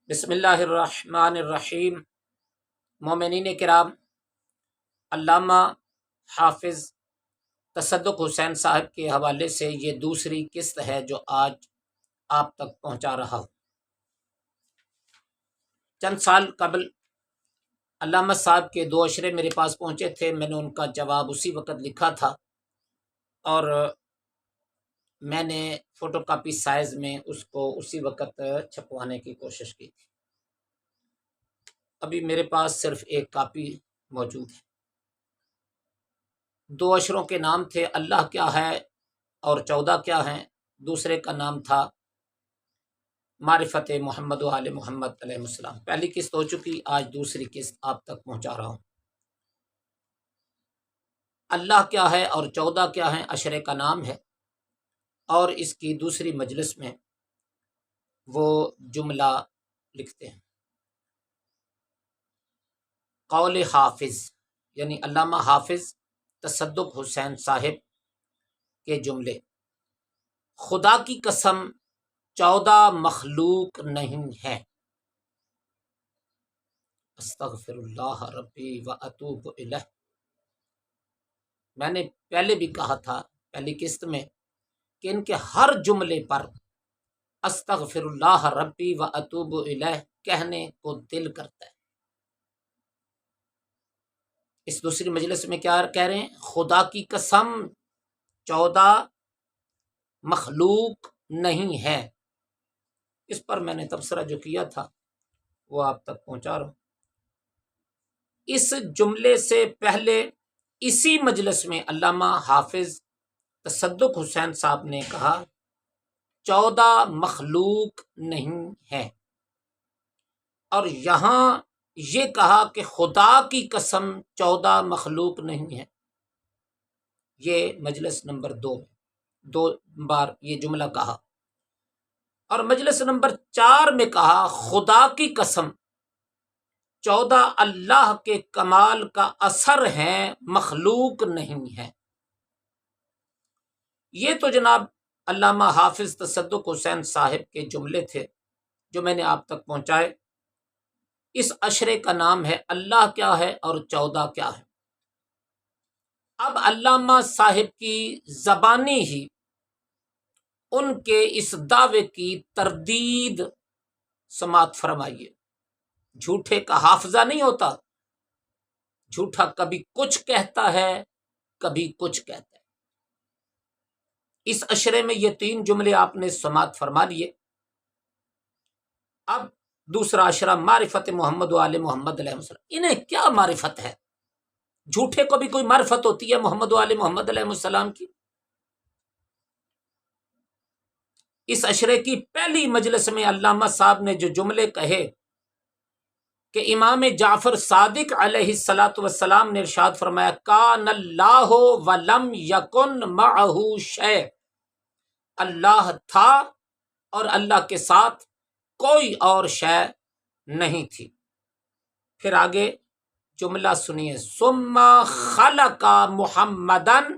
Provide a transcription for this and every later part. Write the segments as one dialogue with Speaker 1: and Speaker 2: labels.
Speaker 1: بسم اللہ الرحمن الرحیم۔ مومنین کرام، علامہ حافظ تصدق حسین صاحب کے حوالے سے یہ دوسری قسط ہے جو آج آپ تک پہنچا رہا ہوں۔ چند سال قبل علامہ صاحب کے 2 اشرے میرے پاس پہنچے تھے، میں نے ان کا جواب اسی وقت لکھا تھا اور میں نے فوٹو کاپی سائز میں اس کو اسی وقت چھپوانے کی کوشش کی تھی۔ ابھی میرے پاس صرف ایک کاپی موجود ہے۔ 2 اشروں کے نام تھے اللہ کیا ہے اور 14 کیا ہیں، دوسرے کا نام تھا معرفت محمد و آل محمد علیہ السلام۔ پہلی قسط ہو چکی، آج دوسری قسط آپ تک پہنچا رہا ہوں۔ اللہ کیا ہے اور 14 کیا ہیں اشرے کا نام ہے، اور اس کی دوسری مجلس میں وہ جملہ لکھتے ہیں۔ قول حافظ یعنی علامہ حافظ تصدق حسین صاحب کے جملے: خدا کی قسم 14 مخلوق نہیں ہے۔ استغفر اللہ ربی و اتوب الیہ۔ میں نے پہلے بھی کہا تھا پہلی قسط میں کہ ان کے ہر جملے پر استغفر اللہ ربی و اتوب الیہ کہنے کو دل کرتا ہے۔ اس دوسری مجلس میں کیا کہہ رہے ہیں؟ خدا کی قسم 14 مخلوق نہیں ہے۔ اس پر میں نے تبصرہ جو کیا تھا وہ آپ تک پہنچا رہا ہوں۔ اس جملے سے پہلے اسی مجلس میں علامہ حافظ تصدق حسین صاحب نے کہا 14 مخلوق نہیں ہے، اور یہاں یہ کہا کہ خدا کی قسم 14 مخلوق نہیں ہے۔ یہ مجلس نمبر 2 بار یہ جملہ کہا، اور مجلس نمبر 4 میں کہا خدا کی قسم 14 اللہ کے کمال کا اثر ہے، مخلوق نہیں ہے۔ یہ تو جناب علامہ حافظ تصدق حسین صاحب کے جملے تھے جو میں نے آپ تک پہنچائے۔ اس اشرے کا نام ہے اللہ کیا ہے اور 14 کیا ہے۔ اب علامہ صاحب کی زبانی ہی ان کے اس دعوے کی تردید سماعت فرمائیے۔ جھوٹے کا حافظہ نہیں ہوتا، جھوٹا کبھی کچھ کہتا ہے کبھی کچھ کہتا ہے۔ اس اشرے میں یہ 3 جملے آپ نے سماعت فرما لیے۔ اب دوسرا اشرہ معرفت محمد و آل محمد علیہ السلام۔ انہیں کیا معرفت ہے؟ جھوٹے کو بھی کوئی معرفت ہوتی ہے محمد و آل محمد علیہ السلام کی؟ اس اشرے کی پہلی مجلس میں علامہ صاحب نے جو جملے کہے کہ امام جعفر صادق علیہ السلام نے ارشاد فرمایا کان اللہ ولم یکن معہ شیء، اللہ تھا اور اللہ کے ساتھ کوئی اور شے نہیں تھی۔ پھر آگے جملہ سنیے، ثم خلق محمدن،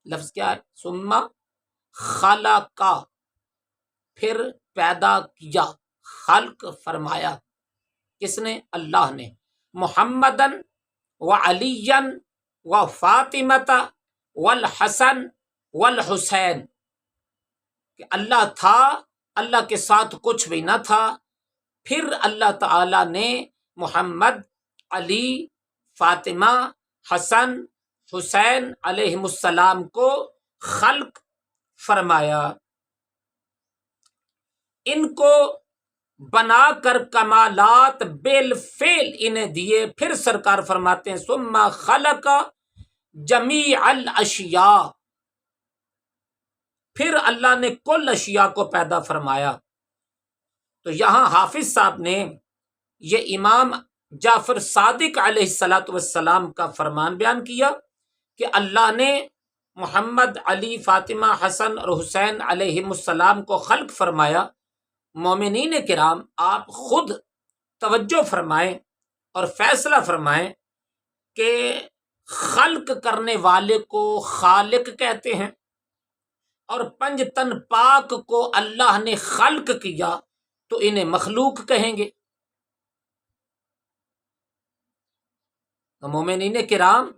Speaker 1: لفظ کیا ہے؟ ثم خلق، پھر پیدا کیا، خلق فرمایا، کس نے؟ اللہ نے، محمدن و علی و فاطمہ والحسن والحسین، کہ اللہ تھا، اللہ کے ساتھ کچھ بھی نہ تھا، پھر اللہ تعالی نے محمد، علی، فاطمہ، حسن، حسین علیہ السلام کو خلق فرمایا، ان کو بنا کر کمالات بالفعل انہیں دیے۔ پھر سرکار فرماتے ہیں ثم خلق جمیع الاشیاء، پھر اللہ نے کل اشیاء کو پیدا فرمایا۔ تو یہاں حافظ صاحب نے یہ امام جعفر صادق علیہ السلام کا فرمان بیان کیا کہ اللہ نے محمد، علی، فاطمہ، حسن اور حسین علیہ السلام کو خلق فرمایا۔ مومنین کرام، آپ خود توجہ فرمائیں اور فیصلہ فرمائیں کہ خلق کرنے والے کو خالق کہتے ہیں، اور 5 تن پاک کو اللہ نے خلق کیا تو انہیں مخلوق کہیں گے۔ تو مومنین کرام،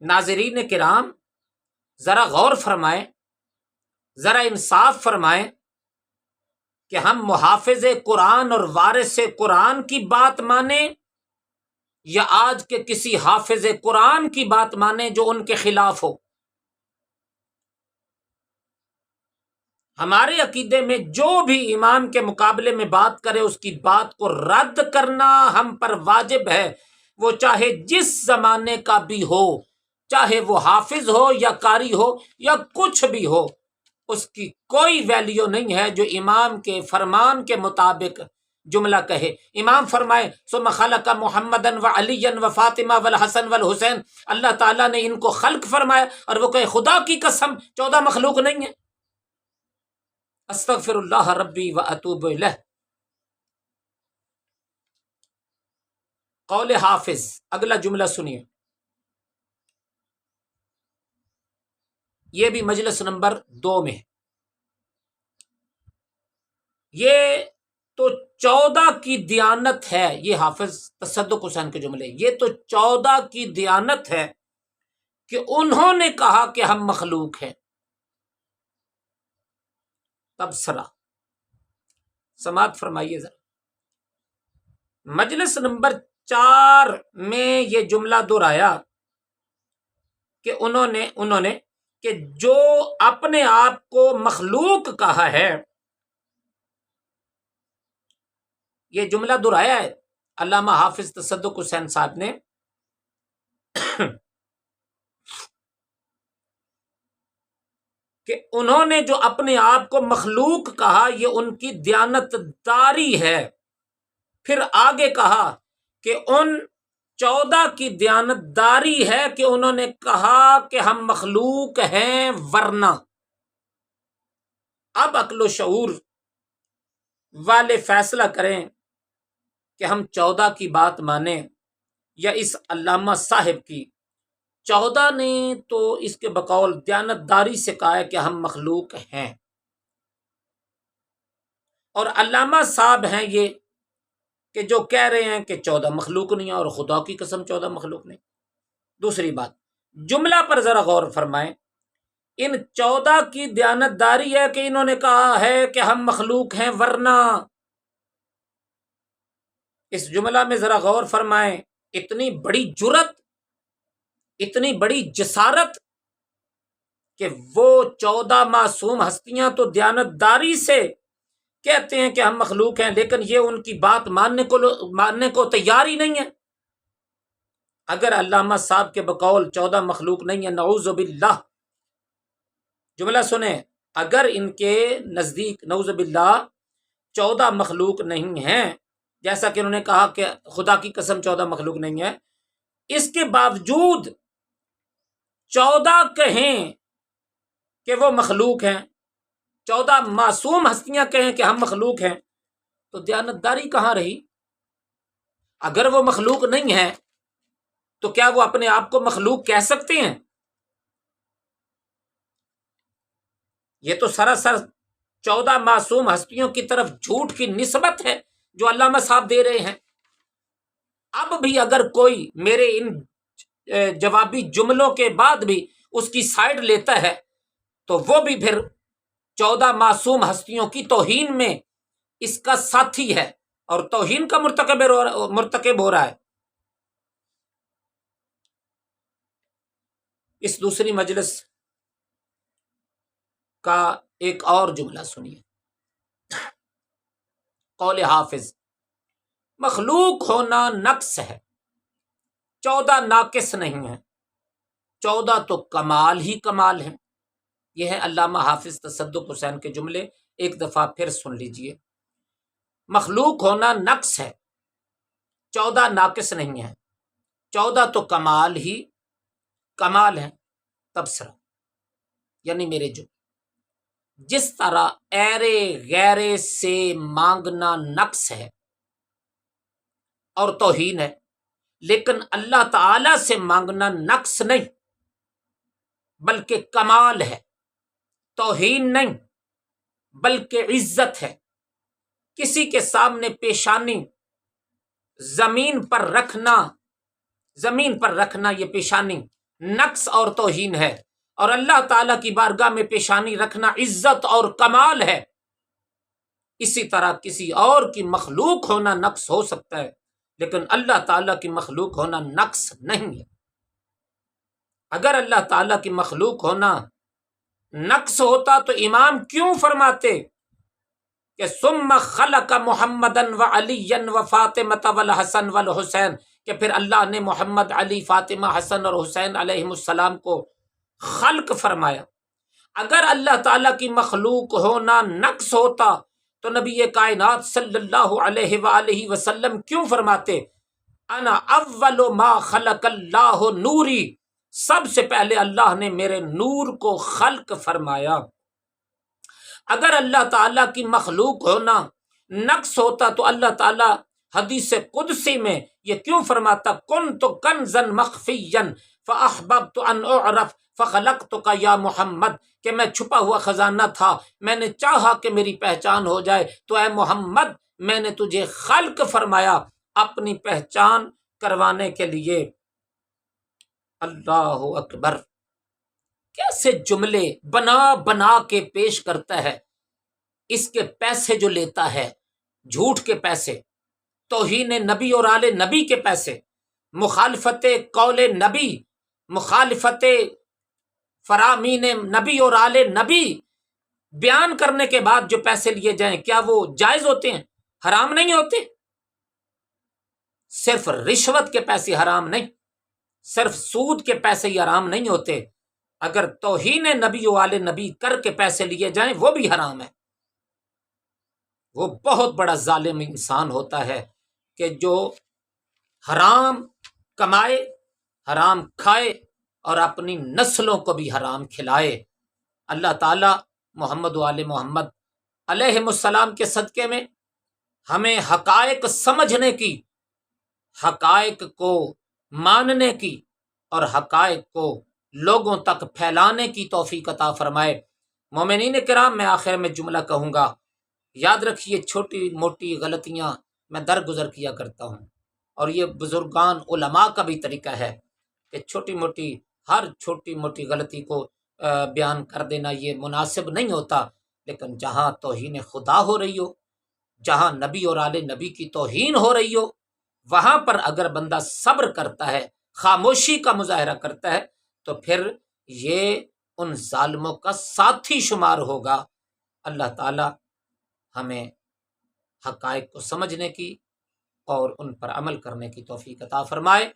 Speaker 1: ناظرین کرام، ذرا غور فرمائیں، ذرا انصاف فرمائیں کہ ہم محافظ قرآن اور وارث قرآن کی بات مانیں یا آج کے کسی حافظ قرآن کی بات مانیں جو ان کے خلاف ہو۔ ہمارے عقیدے میں جو بھی امام کے مقابلے میں بات کرے اس کی بات کو رد کرنا ہم پر واجب ہے، وہ چاہے جس زمانے کا بھی ہو، چاہے وہ حافظ ہو یا قاری ہو یا کچھ بھی ہو، اس کی کوئی ویلیو نہیں ہے جو امام کے فرمان کے مطابق جملہ کہے۔ امام فرمائے ثم خلق محمدًا وعليًا وفاطمہ والحسن والحسین، اللہ تعالیٰ نے ان کو خلق فرمایا اور وہ کہے خدا کی قسم 14 مخلوق نہیں ہے۔ استغفر اللہ ربی واتوب الیہ۔ قول حافظ، اگلا جملہ سنیے، یہ بھی مجلس نمبر 2 میں ہے۔ یہ تو 14 کی دیانت ہے، یہ حافظ تصدق حسین کے جملے، یہ تو 14 کی دیانت ہے کہ انہوں نے کہا کہ ہم مخلوق ہیں۔ تبصرہ سماعت فرمائیے ذرا، مجلس نمبر 4 میں یہ جملہ دہرایا کہ انہوں نے کہ جو اپنے آپ کو مخلوق کہا ہے، یہ جملہ دہرایا ہے علامہ حافظ تصدق حسین صاحب نے کہ انہوں نے جو اپنے آپ کو مخلوق کہا یہ ان کی دیانت داری ہے۔ پھر آگے کہا کہ ان 14 کی دیانت داری ہے کہ انہوں نے کہا کہ ہم مخلوق ہیں، ورنہ اب عقل و شعور والے فیصلہ کریں کہ ہم 14 کی بات مانیں یا اس علامہ صاحب کی۔ 14 نے تو اس کے بقول دیانت داری سے کہا ہے کہ ہم مخلوق ہیں، اور علامہ صاحب ہیں یہ کہ جو کہہ رہے ہیں کہ 14 مخلوق نہیں ہے، اور خدا کی قسم 14 مخلوق نہیں۔ دوسری بات، جملہ پر ذرا غور فرمائیں، ان 14 کی دیانت داری ہے کہ انہوں نے کہا ہے کہ ہم مخلوق ہیں، ورنہ اس جملہ میں ذرا غور فرمائیں، اتنی بڑی جرت، اتنی بڑی جسارت کہ وہ 14 معصوم ہستیاں تو دیانت داری سے کہتے ہیں کہ ہم مخلوق ہیں، لیکن یہ ان کی بات ماننے کو تیار ہی نہیں ہے۔ اگر علامہ صاحب کے بقول 14 مخلوق نہیں ہے، نعوذ باللہ، جملہ سنیں، اگر ان کے نزدیک نعوذ باللہ 14 مخلوق نہیں ہیں، جیسا کہ انہوں نے کہا کہ خدا کی قسم 14 مخلوق نہیں ہے، اس کے باوجود 14 کہیں کہ وہ مخلوق ہیں، 14 معصوم ہستیاں کہیں کہ ہم مخلوق ہیں، تو دیانتداری کہاں رہی؟ اگر وہ مخلوق نہیں ہیں تو کیا وہ اپنے آپ کو مخلوق کہہ سکتے ہیں؟ یہ تو سراسر 14 معصوم ہستیوں کی طرف جھوٹ کی نسبت ہے جو علامہ صاحب دے رہے ہیں۔ اب بھی اگر کوئی میرے ان جوابی جملوں کے بعد بھی اس کی سائیڈ لیتا ہے تو وہ بھی پھر 14 معصوم ہستیوں کی توہین میں اس کا ساتھی ہے اور توہین کا مرتکب ہو رہا ہے۔ اس دوسری مجلس کا ایک اور جملہ سنیے، قول حافظ، مخلوق ہونا نقص ہے، 14 ناقص نہیں ہے، 14 تو کمال ہی کمال ہیں۔ یہ ہے علامہ حافظ تصدق حسین کے جملے، ایک دفعہ پھر سن لیجئے۔ مخلوق ہونا نقص ہے، 14 ناقص نہیں ہے، 14 تو کمال ہی کمال ہیں۔ تبصرہ یعنی میرے جو جس طرح ایرے غیرے سے مانگنا نقص ہے اور توہین ہے، لیکن اللہ تعالی سے مانگنا نقص نہیں بلکہ کمال ہے، توہین نہیں بلکہ عزت ہے۔ کسی کے سامنے پیشانی زمین پر رکھنا یہ پیشانی نقص اور توہین ہے، اور اللہ تعالیٰ کی بارگاہ میں پیشانی رکھنا عزت اور کمال ہے۔ اسی طرح کسی اور کی مخلوق ہونا نقص ہو سکتا ہے، لیکن اللہ تعالیٰ کی مخلوق ہونا نقص نہیں ہے۔ اگر اللہ تعالیٰ کی مخلوق ہونا نقص ہوتا تو امام کیوں فرماتے کہ ثم خلق محمدا وعلیا وفاطمۃ والحسن والحسین، کہ پھر اللہ نے محمد، علی، فاطمہ، حسن اور حسین علیہ السلام کو خلق فرمایا۔ اگر اللہ تعالیٰ کی مخلوق ہونا نقص ہوتا تو نبی کائنات صلی اللہ علیہ وآلہ وسلم کیوں فرماتے انا اول ما خلق اللہ نوری، سب سے پہلے اللہ نے میرے نور کو خلق فرمایا۔ اگر اللہ تعالیٰ کی مخلوق ہونا نقص ہوتا تو اللہ تعالیٰ حدیث قدسی میں یہ کیوں فرماتا کنت کنزا مخفیا فاحببت ان اعرف فخلقتک یا محمد، کہ میں چھپا ہوا خزانہ تھا، میں نے چاہا کہ میری پہچان ہو جائے تو اے محمد میں نے تجھے خلق فرمایا اپنی پہچان کروانے کے لیے۔ اللہ اکبر! کیسے جملے بنا بنا کے پیش کرتا ہے۔ اس کے پیسے جو لیتا ہے، جھوٹ کے پیسے، توہین نبی اور آل نبی کے پیسے، مخالفت قول نبی، مخالفت فرامین نبی اور آل نبی بیان کرنے کے بعد جو پیسے لیے جائیں، کیا وہ جائز ہوتے ہیں؟ حرام نہیں ہوتے؟ صرف رشوت کے پیسے حرام نہیں، صرف سود کے پیسے ہی حرام نہیں ہوتے، اگر توہین نبی و آل نبی کر کے پیسے لیے جائیں وہ بھی حرام ہے۔ وہ بہت بڑا ظالم انسان ہوتا ہے کہ جو حرام کمائے، حرام کھائے اور اپنی نسلوں کو بھی حرام کھلائے۔ اللہ تعالی محمد و آل محمد علیہ السلام کے صدقے میں ہمیں حقائق سمجھنے کی، حقائق کو ماننے کی اور حقائق کو لوگوں تک پھیلانے کی توفیق عطا فرمائے۔ مومنین کرام، میں آخر میں جملہ کہوں گا، یاد رکھیے چھوٹی موٹی غلطیاں میں درگزر کیا کرتا ہوں، اور یہ بزرگان علماء کا بھی طریقہ ہے کہ ہر چھوٹی موٹی غلطی کو بیان کر دینا یہ مناسب نہیں ہوتا، لیکن جہاں توہین خدا ہو رہی ہو، جہاں نبی اور آل نبی کی توہین ہو رہی ہو، وہاں پر اگر بندہ صبر کرتا ہے، خاموشی کا مظاہرہ کرتا ہے، تو پھر یہ ان ظالموں کا ساتھی شمار ہوگا۔ اللہ تعالی ہمیں حقائق کو سمجھنے کی اور ان پر عمل کرنے کی توفیق عطا فرمائے۔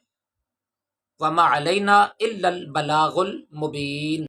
Speaker 1: وما علینا الا البلاغ المبین۔